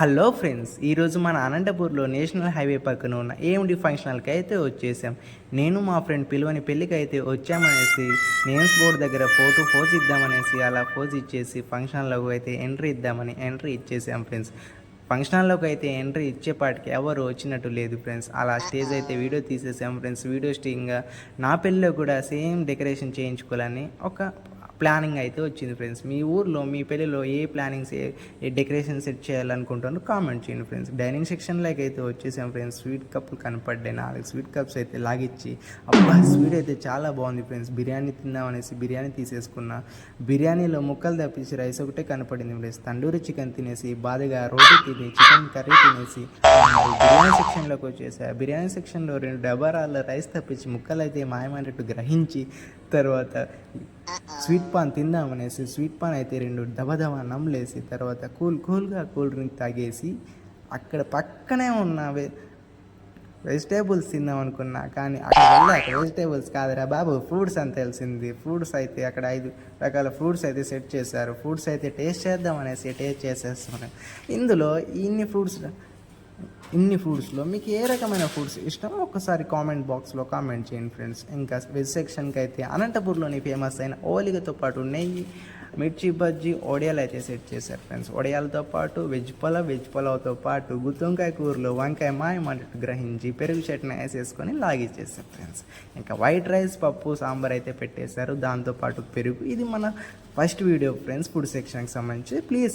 Hello friends, ఈరోజు మన అనంతపూర్లో నేషనల్ హైవే పక్కన ఉన్న ఏఎండి ఫంక్షనల్కి అయితే వచ్చేసాం. నేను మా ఫ్రెండ్ పిలువని పెళ్ళికి అయితే వచ్చామనేసి నేమ్స్ బోర్డు దగ్గర ఫోజ్ ఇద్దామనేసి అలా ఫోజ్ ఇచ్చేసి ఫంక్షన్లోకి అయితే ఎంట్రీ ఇచ్చేసాం ఫ్రెండ్స్. ఫంక్షన్లోకి అయితే ఎంట్రీ ఇచ్చేపాటికి ఎవరు వచ్చినట్టు లేదు ఫ్రెండ్స్. అలా స్టేజ్ అయితే వీడియో తీసేసాం ఫ్రెండ్స్. వీడియో స్టింగ్గా నా పెళ్ళిలో కూడా సేమ్ డెకరేషన్ చేయించుకోవాలని ఒక ప్లానింగ్ అయితే వచ్చింది ఫ్రెండ్స్. మీ ఊర్లో మీ పెళ్ళిలో ఏ ప్లానింగ్స్ ఏ డెకరేషన్ సెట్ చేయాలనుకుంటారో కామెంట్ చేయండి ఫ్రెండ్స్. డైనింగ్ సెక్షన్లోకి అయితే వచ్చేసాం ఫ్రెండ్స్. స్వీట్ కప్పులు కనపడ్డాయి, 4 స్వీట్ కప్స్ అయితే లాగిచ్చి అబ్బా స్వీట్ అయితే చాలా బాగుంది ఫ్రెండ్స్. బిర్యానీ తిందామనేసి బిర్యానీ తీసేసుకున్నా. బిర్యానీలో ముక్కలు తప్పించి రైస్ ఒకటే కనపడింది ఫ్రెండ్స్. తండూరి చికెన్ తినేసి బాధగా రోటీ తిని చికెన్ కర్రీ తినేసి బిర్యానీ సెక్షన్లోకి వచ్చేసా. బిర్యానీ సెక్షన్లో 2 డబ్బారాల రైస్ తప్పించి ముక్కలు అయితే మాయమైనట్టు గ్రహించి తర్వాత స్వీట్ పాన్ తిందామనేసి స్వీట్ పాన్ అయితే 2 దబదబ నమ్మలేసి తర్వాత కూల్గా కూల్ డ్రింక్ తాగేసి అక్కడ పక్కనే ఉన్న వెజిటేబుల్స్ తిందాం అనుకున్నా. కానీ అక్కడ వెజిటేబుల్స్ కాదురా బాబు, ఫ్రూట్స్ అని తెలిసింది. ఫ్రూట్స్ అయితే అక్కడ 5 రకాల ఫ్రూట్స్ అయితే సెట్ చేశారు. ఫ్రూట్స్ అయితే టేస్ట్ చేద్దామనేసి టేస్ట్ చేసేస్తున్నాను. ఇందులో ఇన్ని ఫ్రూట్స్లో మీకు ఏ రకమైన ఫ్రూట్స్ ఇష్టమో ఒకసారి కామెంట్ బాక్స్లో కామెంట్ చేయండి ఫ్రెండ్స్. ఇంకా వెజ్ సెక్షన్కి అయితే అనంతపూర్లోని ఫేమస్ అయిన ఓలిగతో పాటు నెయ్యి, మిర్చి బజ్జీ, ఒడియాలు అయితే సెట్ చేశారు ఫ్రెండ్స్. ఒడియాలతో పాటు వెజ్ పలావ్తో పాటు గుత్తొంకాయ కూరలో వంకాయ మాయమంటూ గ్రహించి పెరుగు చట్నీ వేసేసుకొని లాగిచ్చేసారు ఫ్రెండ్స్. ఇంకా వైట్ రైస్, పప్పు, సాంబార్ అయితే పెట్టేశారు, దాంతోపాటు పెరుగు. ఇది మన ఫస్ట్ వీడియో ఫ్రెండ్స్ ఫుడ్ సెక్షన్కి సంబంధించి. ప్లీజ్